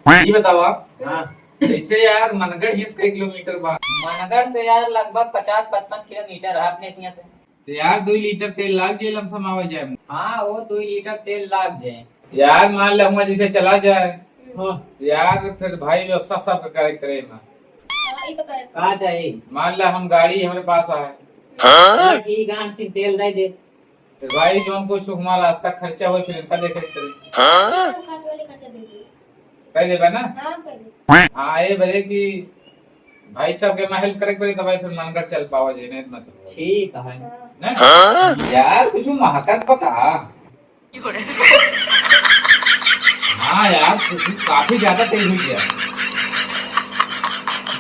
ये बताओ आप हाँ, जैसे यार मनगढ़ ही कई किलोमीटर बा मनगढ़ तो यार लगभग 50-55 किलोमीटर है अपने यहाँ से। तो यार 2 लीटर तेल लाग जाए लमसम आवे जाए। हाँ, वो 2 लीटर तेल लाग जाए। यार मान लो हम जैसे चला जाए हाँ, यार फिर भाई व्यवस्था सब करे करे में ये तो करेक्ट। कहाँ चाहिए? मान लो हम गाड़ी हमारे पास आए चलो ठीक है, आंटी तेल दे दे। फिर भाई जो हमको हमारा रास्ता खर्चा हो फिर इनका देखे करे हम खाने वाले खर्चा दे दिए। कह देबा ना। हाँ, हम कर दे। हाँ ये भले कि भाई सब के मैं हेल्प करे पड़ी तो भाई फिर मनगढ़ चल पाओ जे नहीं मतलब ठीक है। हाँ। ना यार कुछ महकत बता। हाँ यार काफी ज्यादा तेज हुई है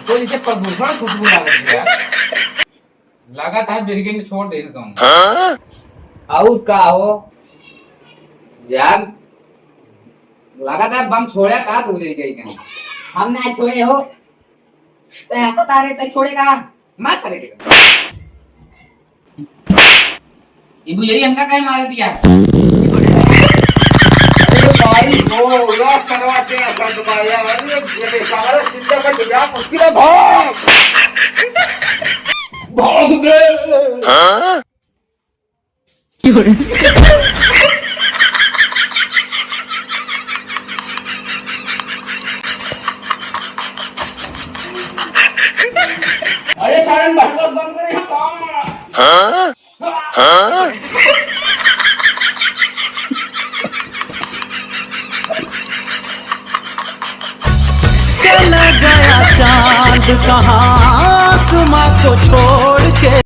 तो इसे प्रदूषण खुशबू लागत है यार। लगा था बिरगिन छोड़ दे देता हूँ और का हो? यार लगा था बम छोड़ा का तू ले गई क्या हम ना छोड़े हो तो ऐसा तारे तक छोड़ेगा? मत करेगा इबू यही हमका कहीं मार दिया। अरे भाई वो या सरवा के कर दबाया अरे ये बेचारा जिंदा का जुगाड़ मुश्किल है भाग भाग गए। अरे सारन बस बंद करे चला गया चांद कहाँ आसमां को छोड़ के।